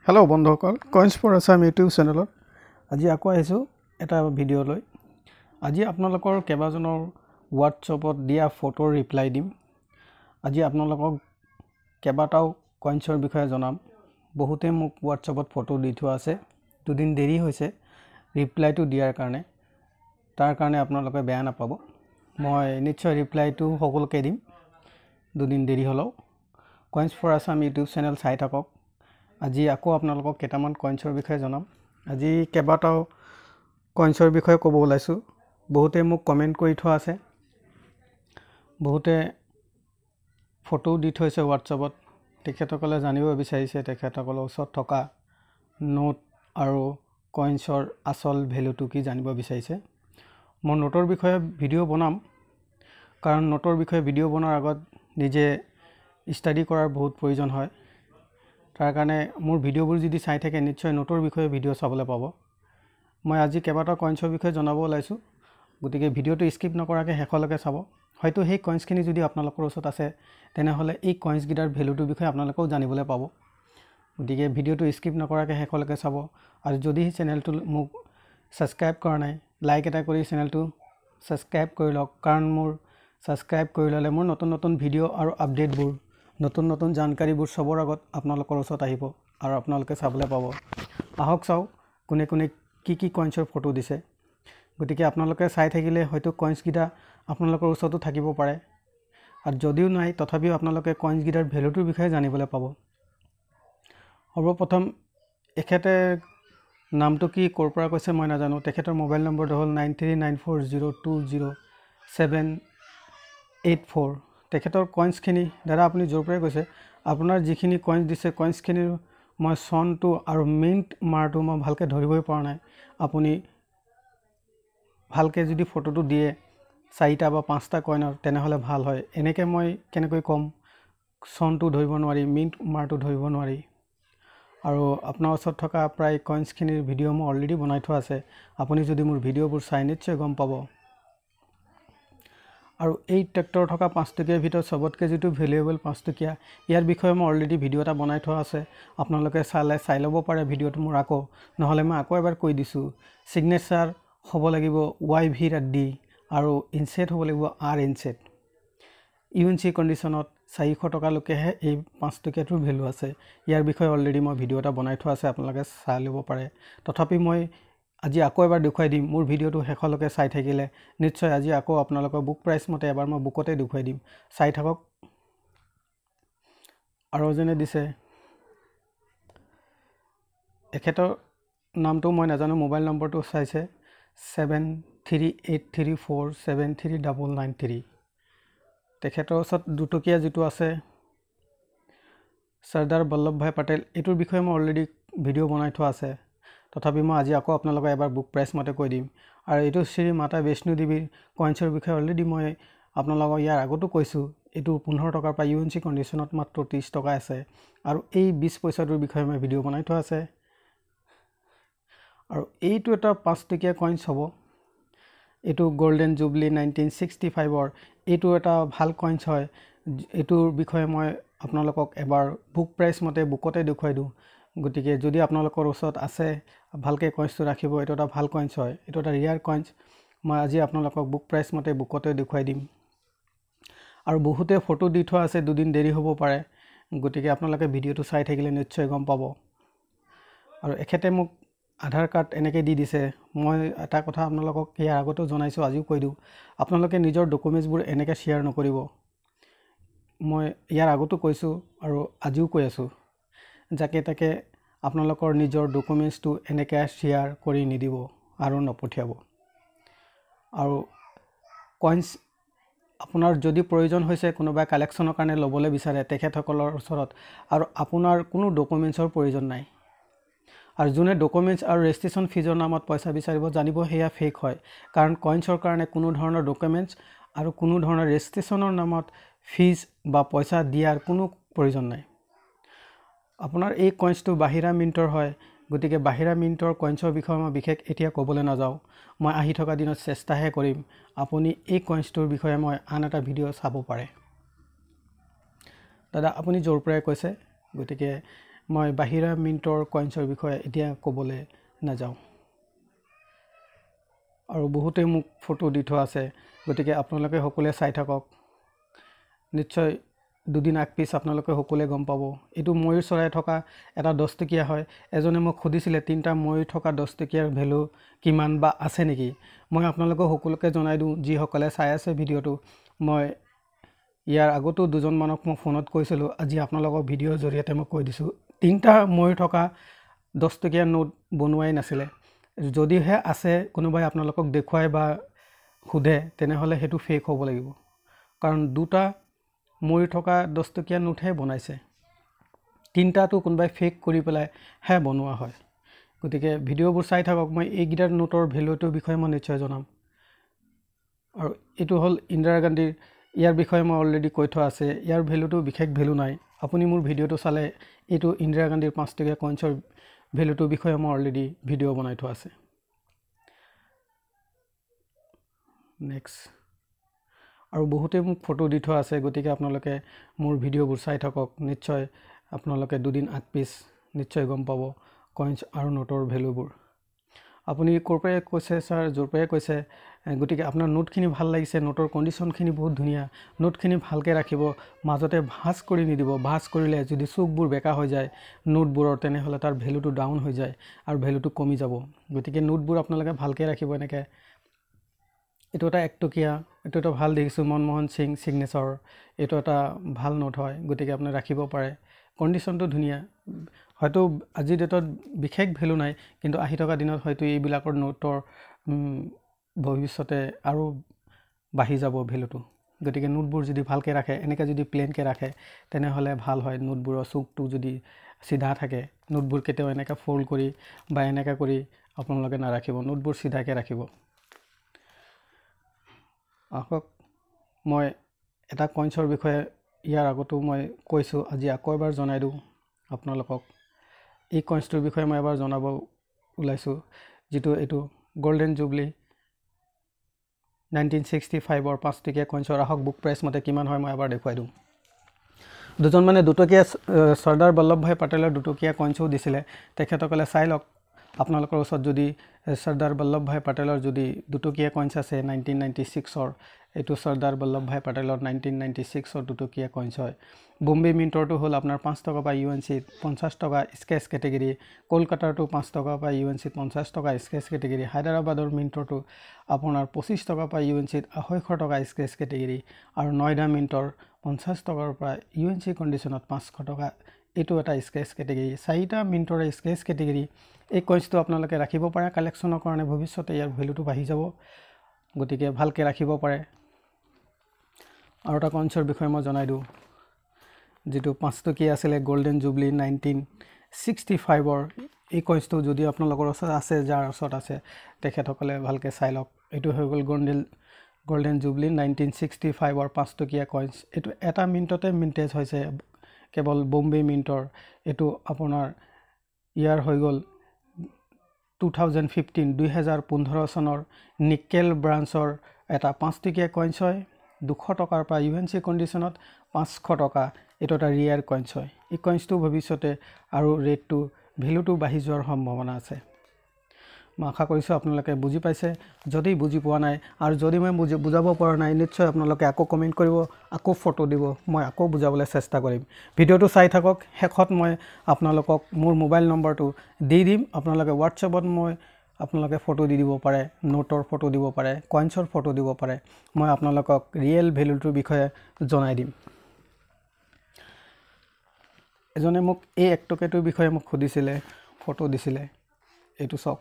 hello बंधुসকল coins for Assam YouTube channel আজি আকৌ আহিছো এটা ভিডিও লৈ আজি আপোনালোকৰ কেবাজনৰ WhatsAppত দিয়া ফটোৰ ৰিপ্লাই দিম আজি আপোনালোকক কেবাটাও কইন্সৰ বিষয়ে জনাম বহুতে মোক WhatsAppত ফটো দি থোৱা আছে দুদিন দেৰি হৈছে ৰিপ্লাইটো দিয়াৰ কাৰণে তাৰ কাৰণে আপোনালোকে বেয়া নাপাব মই নিশ্চয় ৰিপ্লাইটো সকলোকে দিম দুদিন দেৰি হলো কইন্স ফৰ আসাম ইউটিউব চেনেল চাই থাকক আজি আকৌ আপোনালোকক কেটামান কইন্সৰ বিষয়ে জনাম আজি কেবাটাও কইন্সৰ বিষয়ে ক'ব ওলাইছো বহুতে মোক কমেন্ট কৰি থোৱা আছে বহুতে ফটো দি থৈছে WhatsAppত তেখেতসকলে জানিব বিচাৰিছে তেখেতসকলৰ ওচৰত থকা নোট আৰু কইন্সৰ আসল ভ্যালুটো কি জানিব বিচাৰিছে মই নোটৰ বিষয়ে ভিডিও বনাম কাৰণ নোটৰ বিষয়ে ভিডিও বনোৱাৰ আগত নিজে ষ্টাডি কৰাৰ বহুত প্ৰয়োজন হয় তাৰ কাৰণে মোৰ ভিডিওবোৰ যদি চাই থাকে নিশ্চয় নোটৰ বিষয়ে ভিডিও চাবলৈ পাব মই আজি কেবাটা কইন্সৰ বিষয়ে জনাব ওলাইছো গতিকে ভিডিওটো স্কিপ নকৰাকৈ শেষলৈকে চাব হয়তো সেই কইন্সখিনি যদি আপোনালোকৰ ওচৰত আছে তেনেহলে এই কইন্স গিটাৰ ভ্যালুটোৰ বিষয়ে আপোনালোকেও জানিবলৈ পাব গতিকে ভিডিওটো স্কিপ নকৰাকৈ শেষলৈকে চাব আৰু যদি চেনেলটো মোক সাবস্ক্ৰাইব কৰা নাই লাইক এটা কৰি চেনেলটো সাবস্ক্ৰাইব কৰি লওক কাৰণ মোৰ সাবস্ক্ৰাইব কৰি ললে মোৰ নতুন নতুন ভিডিও আৰু আপডেটবোৰ নতুন নতুন জানকাৰীবোৰ সবৰ আগত আপোনালোকৰ ওচৰত আহিব আৰু আপোনালোকে চাবলৈ পাব আহক চাও কোনে কোনে কি কইন্সৰ ফটো দিছে গতিকে আপোনালোকে চাই থাকিলে হয়তো কইন্স গিটা আপোনালোকৰ ওচৰতো থাকিব পাৰে আৰু যদিও নাই তথাপিও আপোনালোকে কইন্স গিটাৰ ভ্যালুটোৰ বিষয়ে জানিবলৈ পাব সৰ্বপ্ৰথম এখেতে নামটো কি কৰ পৰা কৈছে মই নাজানো তেখেতৰ মোবাইল নম্বৰটো হ'ল 9394020784 তেখেতৰ কইন্সখিনি দাদা আপুনি জোৰ পৰা কৈছে আপোনাৰ যিখিনি কইন্স দিছে কইন্সখিনি মই সনটো আৰু মিন্ট মাৰটো মই ভালকে ধৰিবই পৰা নাই আপুনি ভালকে যদি ফটোটো দিয়ে 4টা বা 5টা কইনৰ তেনেহলে ভাল হয় এনেকে মই কেনেকৈ কম সনটো ধৰিব নোৱাৰি মিন্ট মাৰটো ধৰিব নোৱাৰি আৰু আপোনাৰ ওচৰত থকা প্ৰায় কইন্সখিনিৰ ভিডিও মই অলৰেডি বনাই থোৱা আছে আপুনি যদি মোৰ ভিডিওবোৰ চাই নিশ্চয় গম পাব আৰু এই ট্ৰেক্টৰ থকা 5 টকীয়াৰ ভিতৰত সবতকে যেটো ভ্যালুএবল 5 টকীয়া ইয়াৰ বিষয়ে মই অলৰেডি ভিডিও এটা বনাই থোৱা আছে আপোনালোকে চাই ল'ব পাৰে ভিডিওটো মোৰ আকৌ নহলে মই আকৌ এবাৰ কৈ দিছো সিগনেচাৰ হ'ব লাগিব YV আৰু ইনসেট হ'ব লাগিব R ইনসেট UNC কন্ডিশনত 400 টকা লৈকেহে এই 5 টকীয়াটোৰ ভ্যালু আছে ইয়াৰ বিষয়ে অলৰেডি মই ভিডিও এটা বনাই থোৱা আছে আপোনালোকে চাই ল'ব পাৰে তথাপি মই আজি আকৌ এবাৰ দেখুৱাই দিম মোৰ ভিডিওটো শেষলৈকে চাই থাকিলে নিশ্চয় আজি আকৌ আপোনালোকৰ বুক প্ৰাইস মতে এবাৰ মই বুকতে দেখুৱাই দিম চাই থাকক আৰু জনে দিছে এখেতৰ নামটো মই নাজানো মোবাইল নম্বৰটো চাইছে 7383473993 তেখেতৰ ওচৰত দুটকীয়া যেটো আছে সৰ্দাৰ বল্লভভাই পটেল এটোৰ বিষয়ে মই অলৰেডি ভিডিও বনাই থোৱা আছে তথাপি মই আজি আকৌ আপোনালোকক এবাৰ বুক প্ৰাইস মতে কৈ দিম আৰু এটো শ্ৰী মাতা বৈষ্ণো দেৱীৰ কইন্সৰ বিষয়ে অলৰেডি মই আপোনালোকক ইয়াৰ আগতো কৈছো এটো 15 টকাৰ পৰা UNC কন্ডিশনত মাত্ৰ 30 টকা আছে আৰু এই 20 পইচাটোৰ বিষয়ে মই ভিডিও বনাই থোৱা আছে আৰু এইটো এটা 5 টকীয়া কইন্স হ'ব এটো গোল্ডেন জুবলি 1965 ৰ এটো এটা ভাল কইন্স হয় এটোৰ বিষয়ে মই আপোনালোকক এবাৰ বুক প্ৰাইস মতে বুকতে দেখুৱাই দিও গতিকে যদি আপোনালোকৰ ওচৰত আছে ভালকে কইন্সটো ৰাখিব এটো এটা ভাল কইন্স হয় এটো এটা ৰিয়াৰ কইন্স মই আজি আপোনালোকক বুক প্ৰাইস মতে বুকতে দেখুৱাই দিম আৰু বহুতে ফটো দি থোৱা আছে দুদিন দেৰি হ'ব পাৰে গতিকে আপোনালোকে ভিডিওটো চাই থাকিলে নিশ্চয় গম পাব আৰু এখেতে মোক আধাৰ কাৰ্ড এনেকে দি দিছে মই এটা কথা আপোনালোকক ইয়াৰ আগতে জনাইছো আজিও কৈ দিও আপোনালোকে নিজৰ ডকুমেন্টছবোৰ এনেকে শেয়াৰ নকৰিব মই ইয়াৰ আগতো কৈছো আৰু আজিও কৈ আছো যাকে তাকে আপোনালোকৰ নিজৰ ডকুমেন্টছটো এনেকে শেয়াৰ কৰি নিদিব আৰু নপঠিয়াব আৰু কইন্স আপোনাৰ যদি প্ৰয়োজন হৈছে কোনোবা কালেকচনৰ কাৰণে লবলৈ বিচাৰে তেখেতসকলৰ ওচৰত আৰু আপোনাৰ কোনো ডকুমেন্টছৰ প্ৰয়োজন নাই আৰু যোনে ডকুমেন্টছ আৰু ৰেজিষ্ট্ৰেচন ফিজৰ নামত পইচা বিচাৰিব জানিব হেয়া ফেক হয় কাৰণ কইন্সৰ কাৰণে কোনো ধৰণৰ ডকুমেন্টছ আৰু কোনো ধৰণৰ ৰেজিষ্ট্ৰেচনৰ নামত ফিজ বা পইচা দিয়াৰ কোনো প্ৰয়োজন নাই আপোনাৰ এই কইন্সটো বাহিৰা মিন্টৰ হয় গতিকে বাহিৰা মিন্টৰ কইন্সৰ বিষয়ে মই বিশেষ এতিয়া ক'বলৈ নাযাও মই আহি থকা দিনত চেষ্টাহে কৰিম আপুনি এই কইন্সটোৰ বিষয়ে মই আন এটা ভিডিও চাব পাৰে দাদা আপুনি জোৰ পৰাই কৈছে গতিকে মই বাহিৰা মিণ্টৰ কইন্সৰ বিষয়ে এতিয়া ক'বলৈ নাযাওঁ আৰু বহুতে মোক ফটো দি থোৱা আছে গতিকে আপোনালোকে সকলোৱে চাই থাকক নিশ্চয় দুদিন আগ পিছ আপোনালোকে সকলোৱে গম পাব এইটো ময়ূৰ চৰাই থকা এটা 10 টকীয়া হয় এজনে মোক খুদিছিলে তিনটা ময়ূৰ থকা 10 টকীয়াৰ ভ্যালু কিমান বা আছে নেকি মই আপোনালোকক সকলোকে জনাই দিওঁ যি সকলে চাই আছে ভিডিওটো মই ইয়াৰ আগতো দুজন মানক মই ফোনত কৈছিলো আজি আপোনালোকক ভিডিওৰ জৰিয়তে মই কৈ দিছো তিনটা ময়ূৰ থকা 10 টকীয়া নোট বনোৱাই নাছিলে যদিহে আছে কোনোবাই আপোনালোকক দেখুৱাই বা খুদে তেনেহলে হেতু ফেক হ'ব লাগিব কাৰণ দুটা ময়ূৰ থকা 10 টকীয়া নোটহে বনাইছে তিনটাটো কোনোবাই ফেক কৰি পেলাই হে বনোৱা হয় গতিকে ভিডিওবোৰ চাই থাকক মই এই গিটাৰ নোটৰ ভ্যালুটোৰ বিষয়ে মই নিশ্চয় জনাম আৰু এটো হল ইন্দিৰা গান্ধীৰ ইয়াৰ বিষয়ে মই অলৰেডি কৈ থোৱা আছে ইয়াৰ ভ্যালুটো বিশেষ ভ্যালু নাই আপুনি মোৰ ভিডিওটো চালে এটো ইন্দিৰা গান্ধীৰ 5 টকীয়া কইন্সৰ ভ্যালুটোৰ বিষয়ে মই অলৰেডি ভিডিও বনাই থোৱা আছে নেক্সট আৰু বহুতে মোক ফটো দি থোৱা আছে গতিকে আপোনালোকে মোৰ ভিডিওবোৰ চাই থাকক নিশ্চয় আপোনালোকে দুদিন আগ পিছ নিশ্চয় গম পাব কইন্স আৰু নোটৰ ভ্যালুবোৰ আপুনি কৰপে কৈছে স্যাৰ জৰপে কৈছে গতিকে আপোনাৰ নোটখিনি ভাল লাগিছে নোটৰ কন্ডিশনখিনি বহুত ধুনিয়া নোটখিনি ভালকে ৰাখিব মাজতে ভাঁজ কৰি নিদিব ভাঁজ কৰিলে যদি চুকবোৰ বেকা হৈ যায় নোটবোৰৰ তেনেহলে তাৰ ভ্যালুটো ডাউন হৈ যায় আৰু ভ্যালুটো কমি যাব গতিকে নোটবোৰ আপোনালোকে ভালকে ৰাখিব এনেকে এটো এটা 1 টকীয়া এটো এটা ভাল দেখিছো মনমোহন সিং সিগনেচাৰ এটো এটা ভাল নোট হয় গতিকে আপুনি ৰাখিব পাৰে কন্ডিশনটো ধুনিয়া হয়তো আজি ডেটত বিশেষ ভ্যালু নাই কিন্তু আহি থকা দিনত হয়তো এই বিলাকৰ নোটৰ ভৱিষ্যতে আৰু বাঢ়ি যাব ভ্যালুটো গতিকে নোটবোৰ যদি ভালকে ৰাখে এনেকা যদি প্লেনকে ৰাখে তেনেহলে ভাল হয় নোটবোৰৰ চুকটো যদি সিধা থাকে নোটবোৰ কেতেও এনেকা ফোল্ড কৰি বা এনেকা কৰি আপোনালোকে না ৰাখিব নোটবোৰ সিধাকে ৰাখিব আহক মই এটা কইন্সৰ বিষয়ে ইয়াৰ আগতো মই কৈছো আজি আকৌ এবাৰ জনাই দিও আপোনালোকক এই কইন্সটোৰ বিষয়ে মই এবাৰ জনাব উলাইছো যেটো এটো গোল্ডেন জুবলি 1965 or 5 টকীয়া কইন্সৰ আহক বুক প্ৰাইস মতে কিমান হয় মই এবাৰ দেখুৱাই দিও দুজন মানে দুটকীয়া সৰ্দাৰ বল্লভভাই পটেলৰ দুটকীয়া কইন্সও দিছিলে তেখেতকলে চাই লওক আপোনালোকৰ ওচৰত যদি সৰ্দাৰ বল্লভভাই পটেলৰ যদি দুটকীয়া কইন্স আছে 1996 অৰ এটো সৰ্দাৰ বল্লভভাই পটেলৰ 1996 অৰ দুটকীয়া কইন্স হয় বম্বে মিন্টৰটো হল আপোনাৰ 5 টকা পা ইউএনসি 50 টকা স্কেচ কেটেগৰী কলকাতাৰটো 5 টকা পা ইউএনসি 50 টকা স্কেচ কেটেগৰী হায়দৰাবাদৰ মিন্টৰটো আপোনাৰ 25 টকা পা ইউএনসি 250 টকা স্কেচ কেটেগৰী আৰু নয়ডা মিন্টৰ 50 টকাৰ পৰা ইউএনসি কন্ডিশনত 500 টকা এটো এটা স্কেচ কেটেগৰী চাৰিটা মিন্টৰ স্কেচ কেটেগৰী এই কইন্সটো আপোনালোকে ৰাখিব পাৰে কালেকচনৰ কাৰণে ভৱিষ্যতে ইয়াৰ ভ্যালুটো বাঢ়ি যাব গতিকে ভালকে ৰাখিব পাৰে আৰু এটা কইন্সৰ বিষয়ে মই জনাই দিও যেটো 5 টকীয়া আছিল গোল্ডেন জুবলি 1965 অৰ এই কইন্সটো যদি আপোনালোকৰ ওচৰত আছে যাৰ ওচৰত আছে তেখেতসকলে ভালকে চাই লওক এটো হৈ গল গোল্ডেন জুবলি 1965 অৰ 5 টকীয়া কইন্স এটো এটা মিনিটতে মিন্টেজ হৈছে কেৱল বম্বে মিন্টৰ এটো আপোনাৰ ইয়াৰ হৈ গল 2015 চনৰ নিকেল ব্ৰাঞ্চৰ এটা 5 টকীয়া কইন্স হয় 200 টকাৰ পৰা ইউএনসি কন্ডিশনত 500 টকা এটো এটা ৰিয়াৰ কইন্স হয় এই কইন্সটো ভৱিষ্যতে আৰু ৰেটটো ভ্যালুটো বাঢ়ি যোৱাৰ সম্ভাৱনা আছে মই আশা কৰিছো আপোনালোকে বুজি পাইছে যদি বুজি পোৱা নাই আৰু যদি মই বুজাব পৰা নাই নিশ্চয় আপোনালোকে আকৌ কমেন্ট কৰিব আকৌ ফটো দিব মই আকৌ বুজাবলৈ চেষ্টা কৰিম ভিডিওটো চাই থাকক হেকত মই আপোনালোকক মোৰ মোবাইল নম্বৰটো দি দিম আপোনালোকে WhatsAppত মই আপোনালোকে ফটো দি দিব পাৰে নোটৰ ফটো দিব পাৰে কইন্সৰ ফটো দিব পাৰে মই আপোনালোকক ৰিয়েল ভ্যালুটোৰ বিষয়ে জনাই দিম এজনে মোক এই 1 টকাটোৰ বিষয়ে মোক খুদিছিলে ফটো দিছিলে এটো সব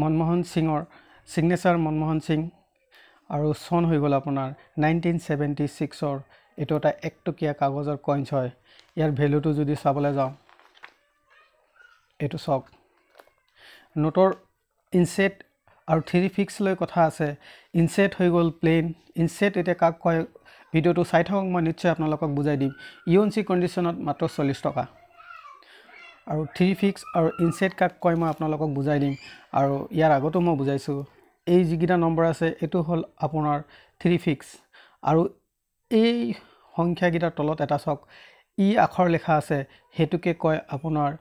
মনমোহন সিংৰ সিগনেচাৰ মনমোহন সিং আৰু সন হৈ গল আপোনাৰ 1976 অৰ এটো এটা 1 টকীয়া কাগজৰ কইন্স হয় ইয়াৰ ভ্যালুটো যদি চাবলৈ যাও এটো সব নোটৰ ইনসেট আৰু 3 ফিক্স লৈ কথা আছে ইনসেট হৈ গল প্লেন ইনসেট এটা কাক কয় ভিডিওটো চাই থাকক মই নিশ্চয় আপোনালোকক বুজাই দিম ইউএনসি কন্ডিশনত মাত্ৰ 40 টকা আৰু 3 ফিক্স আৰু ইনসেট কাক কয় মই আপোনালোকক বুজাই দিম আৰু ইয়াৰ আগতো মই বুজাইছো এই যিগিটা নম্বৰ আছে এটো হল আপোনাৰ 3 ফিক্স আৰু এই সংখ্যাগিটাৰ তলত এটা চক ই আখৰ লেখা আছে হেতুকে কয় আপোনাৰ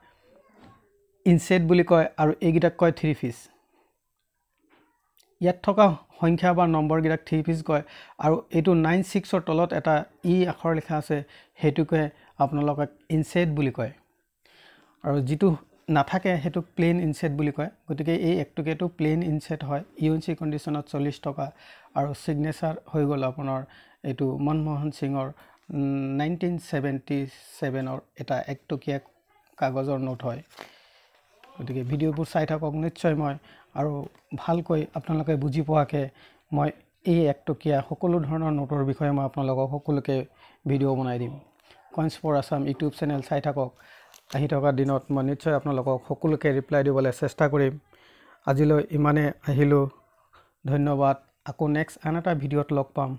ইনসেট বুলি কয় আৰু এইগিটাক কয় থ্ৰী পিস ইয়াত থকা সংখ্যা বা নম্বৰ গিটাক থ্ৰী পিস কয় আৰু এটো 96 ৰ তলত এটা ই আখৰ লেখা আছে হেতুকে আপোনালোকক ইনসেট বুলি কয় আৰু যেটো নাথাকে হেতু প্লেন ইনসেট বুলি কয় গতিকে এই একটুকেটো প্লেন ইনসেট হয় ইউএনসি কন্ডিশনত 40 টকা আৰু সিগনেচাৰ হৈ গল আপোনাৰ এটো মনমোহন সিংৰ 1977 ৰ এটা একটকিয়া কাগজৰ নোট হয় গতিকে ভিডিওবোৰ চাই থাকক নিশ্চয় মই আৰু ভালকৈ আপোনালোকে বুজি পোৱাকে মই এই একটকিয়া সকলো ধৰণৰ নোটৰ বিষয়ে মই আপোনালোকক সকলোকে ভিডিও বনাই দিম কইন্স ফৰ আসাম ইউটিউব চেনেল চাই থাকক আহি থকা দিনত মই নিশ্চয় আপোনালোকক সকলোকে ৰিপ্লাই দিবলৈ চেষ্টা কৰিম আজিলৈ ইমানে আহিলো ধন্যবাদ আকৌ নেক্সট আন এটা ভিডিওত লগ পাম